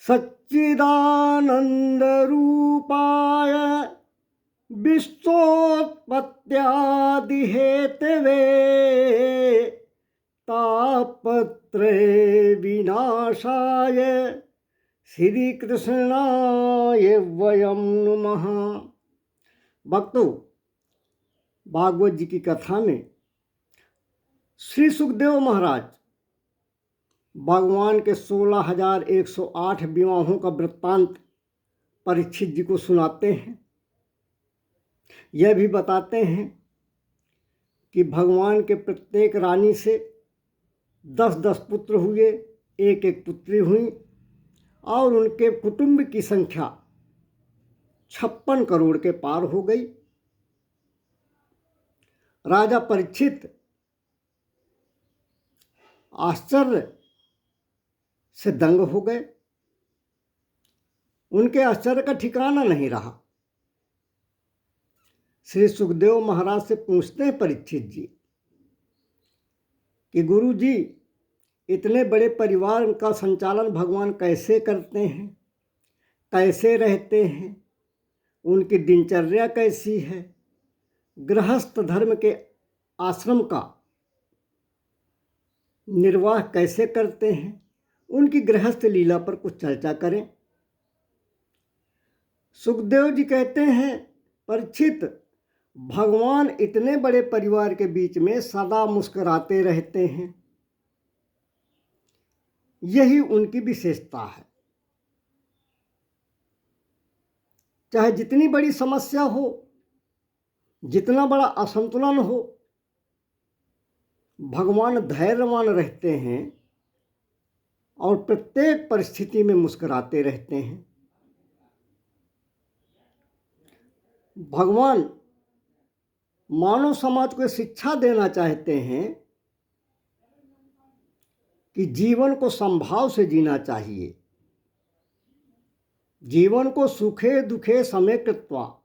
सच्चिदानन्दरूपाय विश्वोत्पत्त्यादिहेतवे तापत्रय विनाशाय श्री कृष्णाय वयं नमः। भक्तों, भागवत जी की कथा में श्री सुखदेव महाराज भगवान के 16,108 विवाहों का वृत्तांत परीक्षित जी को सुनाते हैं। यह भी बताते हैं कि भगवान के प्रत्येक रानी से 10-10 पुत्र हुए, एक एक पुत्री हुई और उनके कुटुंब की संख्या 56 करोड़ के पार हो गई। राजा परीक्षित आश्चर्य से दंग हो गए। उनके आश्चर्य का ठिकाना नहीं रहा। श्री सुखदेव महाराज से पूछते हैं परीक्षित जी कि गुरु जी, इतने बड़े परिवार का संचालन भगवान कैसे करते हैं, कैसे रहते हैं, उनकी दिनचर्या कैसी है, गृहस्थ धर्म के आश्रम का निर्वाह कैसे करते हैं, उनकी गृहस्थ लीला पर कुछ चर्चा करें। सुखदेव जी कहते हैं, परीक्षित, भगवान इतने बड़े परिवार के बीच में सदा मुस्कुराते रहते हैं। यही उनकी विशेषता है। चाहे जितनी बड़ी समस्या हो, जितना बड़ा असंतुलन हो, भगवान धैर्यवान रहते हैं और प्रत्येक परिस्थिति में मुस्कुराते रहते हैं। भगवान मानव समाज को शिक्षा देना चाहते हैं कि जीवन को समभाव से जीना चाहिए। जीवन को सुखे दुखे समे कृत्वा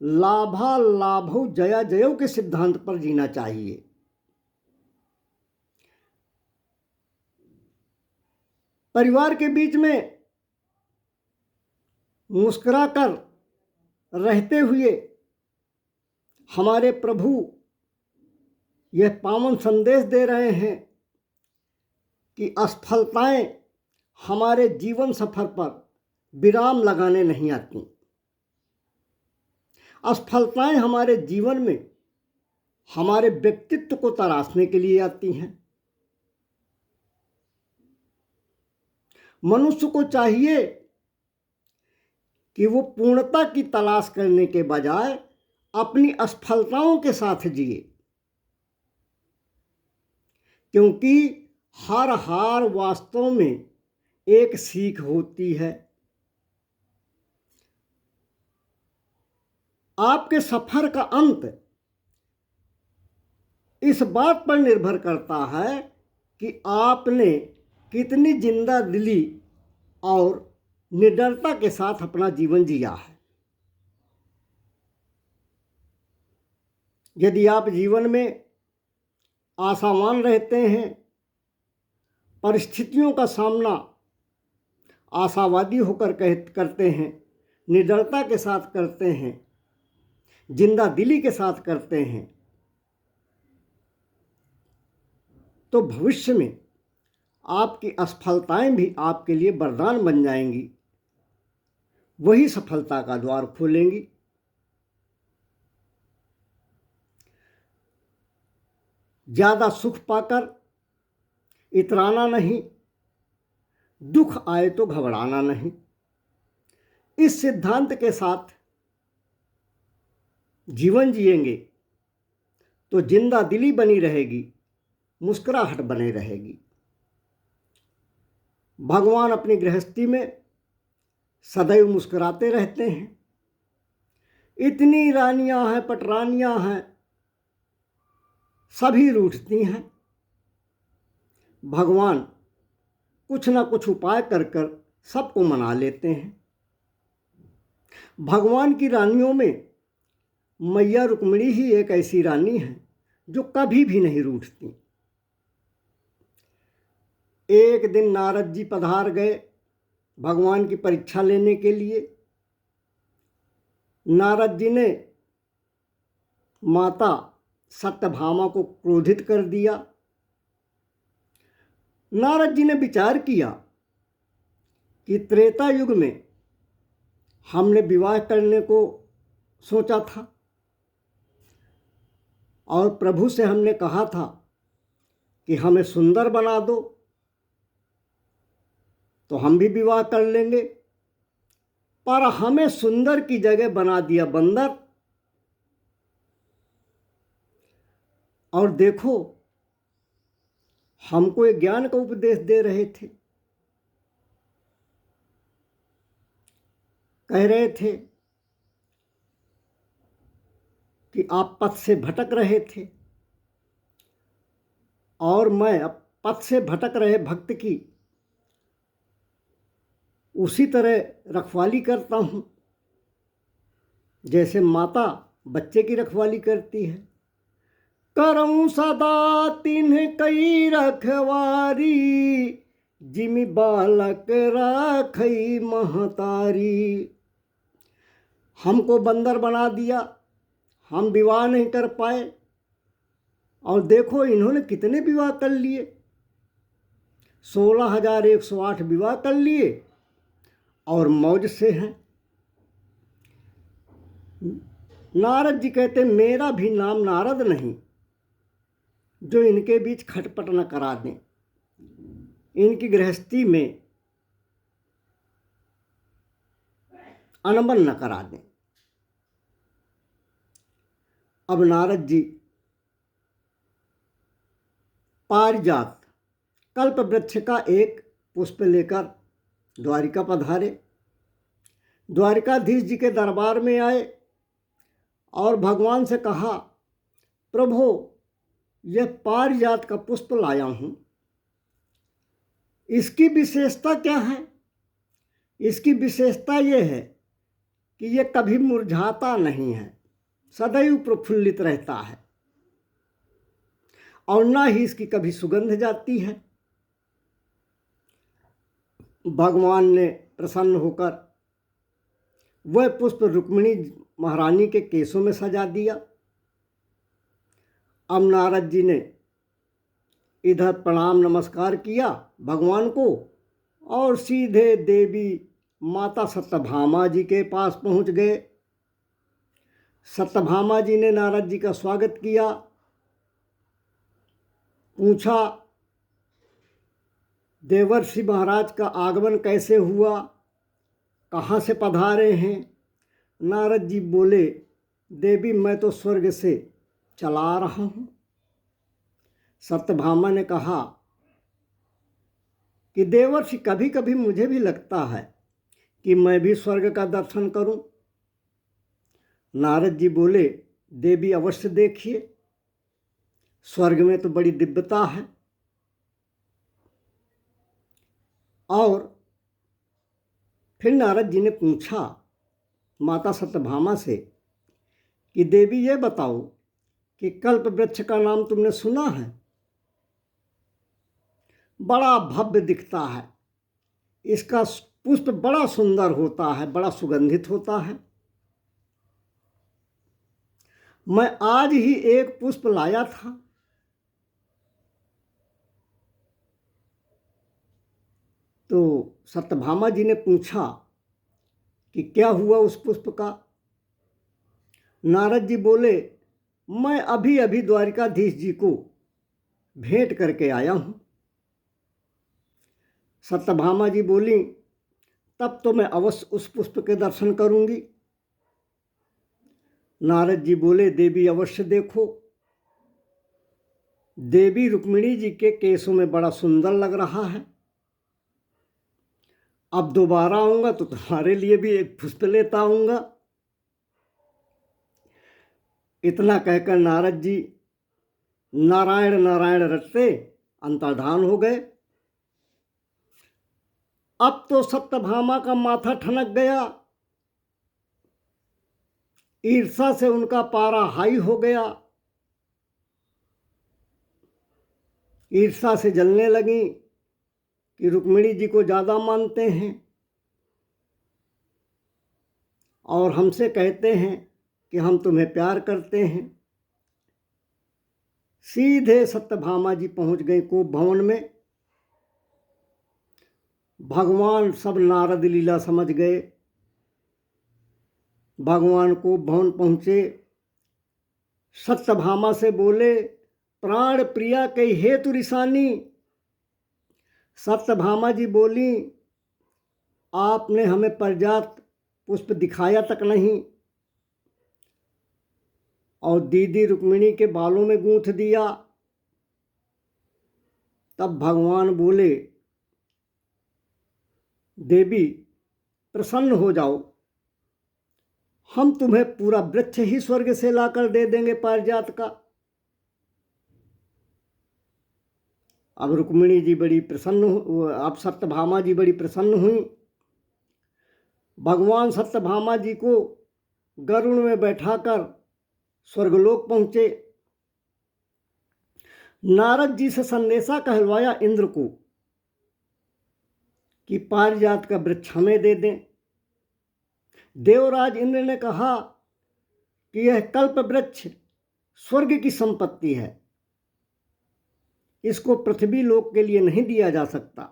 लाभा लाभौ जया जयो के सिद्धांत पर जीना चाहिए। परिवार के बीच में मुस्कुराकर रहते हुए हमारे प्रभु यह पावन संदेश दे रहे हैं कि असफलताएं हमारे जीवन सफर पर विराम लगाने नहीं आती। असफलताएं हमारे जीवन में हमारे व्यक्तित्व को तराशने के लिए आती हैं। मनुष्य को चाहिए कि वो पूर्णता की तलाश करने के बजाय अपनी असफलताओं के साथ जिए, क्योंकि हर हार वास्तव में एक सीख होती है। आपके सफर का अंत इस बात पर निर्भर करता है कि आपने कितनी जिंदा दिली और निडरता के साथ अपना जीवन जिया है। यदि आप जीवन में आशावान रहते हैं, परिस्थितियों का सामना आशावादी होकर करते हैं, निडरता के साथ करते हैं, जिंदा दिली के साथ करते हैं, तो भविष्य में आपकी असफलताएं भी आपके लिए वरदान बन जाएंगी। वही सफलता का द्वार खोलेंगी। ज़्यादा सुख पाकर इतराना नहीं, दुख आए तो घबराना नहीं। इस सिद्धांत के साथ जीवन जिएंगे तो जिंदा दिली बनी रहेगी, मुस्कुराहट बनी रहेगी। भगवान अपनी गृहस्थी में सदैव मुस्कुराते रहते हैं। इतनी रानियां हैं, पटरानियां हैं, सभी रूठती हैं। भगवान कुछ ना कुछ उपाय कर कर सबको मना लेते हैं। भगवान की रानियों में मैया रुक्मिणी ही एक ऐसी रानी है जो कभी भी नहीं रूठती। एक दिन नारद जी पधार गए भगवान की परीक्षा लेने के लिए। नारद जी ने माता सत्यभामा को क्रोधित कर दिया। नारद जी ने विचार किया कि त्रेता युग में हमने विवाह करने को सोचा था और प्रभु से हमने कहा था कि हमें सुंदर बना दो, तो हम भी विवाह कर लेंगे, पर हमें सुंदर की जगह बना दिया बंदर। और देखो, हमको एक ज्ञान का उपदेश दे रहे थे, कह रहे थे कि आप पथ से भटक रहे थे और मैं अब पथ से भटक रहे भक्त की उसी तरह रखवाली करता हूँ जैसे माता बच्चे की रखवाली करती है। करऊं सदा तिन्ह कई रखवारी, जिमि बालक राखई महतारी। हमको बंदर बना दिया, हम विवाह नहीं कर पाए, और देखो इन्होंने कितने विवाह कर लिए, 16,108 विवाह कर लिए और मौज से हैं। नारद जी कहते मेरा भी नाम नारद नहीं जो इनके बीच खटपट न करा दें, इनकी गृहस्थी में अनबन न करा दें। अब नारद जी पारिजात कल्प वृक्ष का एक पुष्प लेकर द्वारिका पधारे। द्वारिकाधीश जी के दरबार में आए और भगवान से कहा, प्रभु यह पारिजात का पुष्प लाया हूँ, इसकी विशेषता क्या है? इसकी विशेषता यह है कि यह कभी मुरझाता नहीं है, सदैव प्रफुल्लित रहता है और ना ही इसकी कभी सुगंध जाती है। भगवान ने प्रसन्न होकर वह पुष्प रुक्मिणी महारानी के केसों में सजा दिया। अब नारद जी ने इधर प्रणाम नमस्कार किया भगवान को और सीधे देवी माता सत्यभामा जी के पास पहुंच गए। सत्यभामा जी ने नारद जी का स्वागत किया, पूछा देवर्षि महाराज का आगमन कैसे हुआ, कहाँ से पधारे हैं? नारद जी बोले, देवी मैं तो स्वर्ग से चला रहा हूँ। सत्यभामा ने कहा कि देवर्षि कभी कभी मुझे भी लगता है कि मैं भी स्वर्ग का दर्शन करूं। नारद जी बोले, देवी अवश्य देखिए, स्वर्ग में तो बड़ी दिव्यता है। और फिर नारद जी ने पूछा माता सत्यभामा से कि देवी ये बताओ कि कल्प वृक्ष का नाम तुमने सुना है? बड़ा भव्य दिखता है, इसका पुष्प बड़ा सुंदर होता है, बड़ा सुगंधित होता है। मैं आज ही एक पुष्प लाया था, तो सत्यभामा जी ने पूछा कि क्या हुआ उस पुष्प का? नारद जी बोले, मैं अभी अभी द्वारिकाधीश जी को भेंट करके आया हूँ। सत्यभामा जी बोली, तब तो मैं अवश्य उस पुष्प के दर्शन करूंगी। नारद जी बोले, देवी अवश्य देखो, देवी रुक्मिणी जी के केसों में बड़ा सुंदर लग रहा है। अब दोबारा आऊंगा तो तुम्हारे लिए भी एक पुष्प लेता आऊंगा। इतना कहकर नारद जी नारायण नारायण रटते अंतर्धान हो गए। अब तो सत्यभामा का माथा ठनक गया, ईर्षा से उनका पारा हाई हो गया, ईर्षा से जलने लगी कि रुक्मिणी जी को ज़्यादा मानते हैं, और हमसे कहते हैं कि हम तुम्हें प्यार करते हैं। सीधे सत्यभामा जी पहुंच गई कोप भवन में। भगवान सब नारद लीला समझ गए। भगवान कोप भवन पहुंचे, सत्यभामा से बोले, प्राण प्रिया कई हेतु रिसानी। सत्यभामा जी बोली, आपने हमें पारिजात पुष्प दिखाया तक नहीं और दीदी रुक्मिणी के बालों में गूंथ दिया। तब भगवान बोले, देवी प्रसन्न हो जाओ, हम तुम्हें पूरा वृक्ष ही स्वर्ग से लाकर दे देंगे पारिजात का। अब रुक्मिणी जी बड़ी प्रसन्न, अब सत्यभामा जी बड़ी प्रसन्न हुई। भगवान सत्यभामा जी को गरुड़ में बैठाकर स्वर्गलोक पहुंचे। नारद जी से संदेशा कहलवाया इंद्र को कि पारिजात का वृक्ष हमें दे दें। देवराज इंद्र ने कहा कि यह कल्प वृक्ष स्वर्ग की संपत्ति है, इसको पृथ्वी लोक के लिए नहीं दिया जा सकता।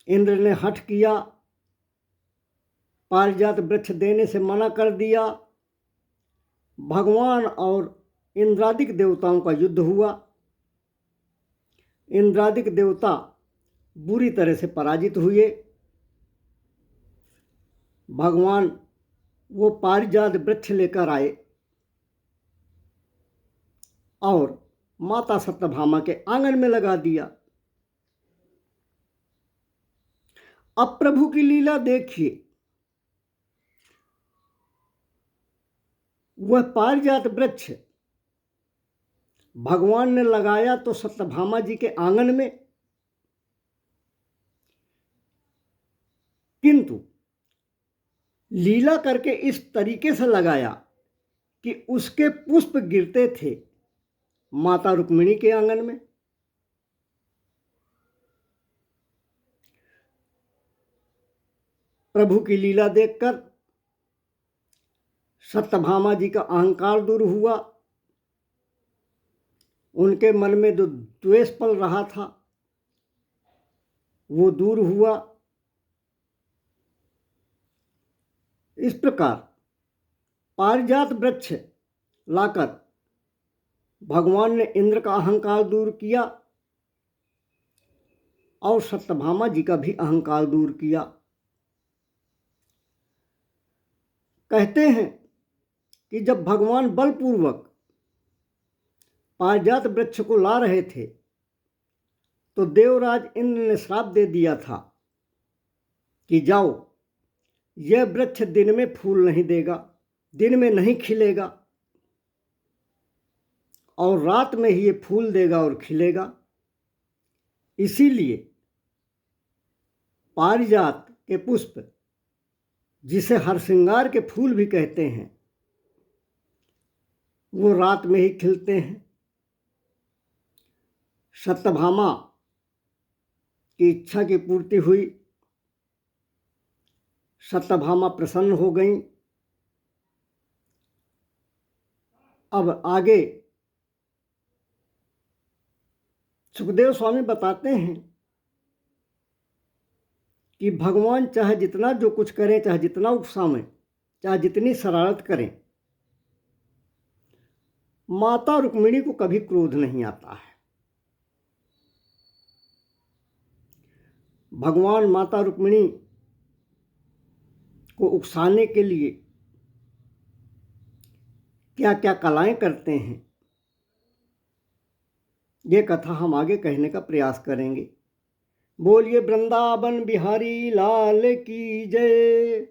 इंद्र ने हठ किया, पारिजात वृक्ष देने से मना कर दिया। भगवान और इंद्रादिक देवताओं का युद्ध हुआ। इंद्रादिक देवता बुरी तरह से पराजित हुए। भगवान वो पारिजात वृक्ष लेकर आए और माता सत्यभामा के आंगन में लगा दिया। अब प्रभु की लीला देखिए, वह पारिजात वृक्ष भगवान ने लगाया तो सत्यभामा जी के आंगन में, किंतु लीला करके इस तरीके से लगाया कि उसके पुष्प गिरते थे माता रुक्मिणी के आंगन में। प्रभु की लीला देखकर सत्यभामा जी का अहंकार दूर हुआ। उनके मन में जो द्वेष पल रहा था वो दूर हुआ। इस प्रकार पारिजात वृक्ष लाकर भगवान ने इंद्र का अहंकार दूर किया और सत्यभामा जी का भी अहंकार दूर किया। कहते हैं कि जब भगवान बलपूर्वक पारिजात वृक्ष को ला रहे थे तो देवराज इंद्र ने श्राप दे दिया था कि जाओ, यह वृक्ष दिन में फूल नहीं देगा, दिन में नहीं खिलेगा और रात में ही ये फूल देगा और खिलेगा। इसीलिए पारिजात के पुष्प, जिसे हरसिंगार के फूल भी कहते हैं, वो रात में ही खिलते हैं। सत्यभामा की इच्छा की पूर्ति हुई। सत्यभामा प्रसन्न हो गई। अब आगे सुखदेव स्वामी बताते हैं कि भगवान चाहे जितना जो कुछ करें, चाहे जितना उकसावें, चाहे जितनी शरारत करें, माता रुक्मिणी को कभी क्रोध नहीं आता है। भगवान माता रुक्मिणी को उकसाने के लिए क्या क्या कलाएं करते हैं, ये कथा हम आगे कहने का प्रयास करेंगे। बोलिए वृंदावन बिहारी लाल की जय।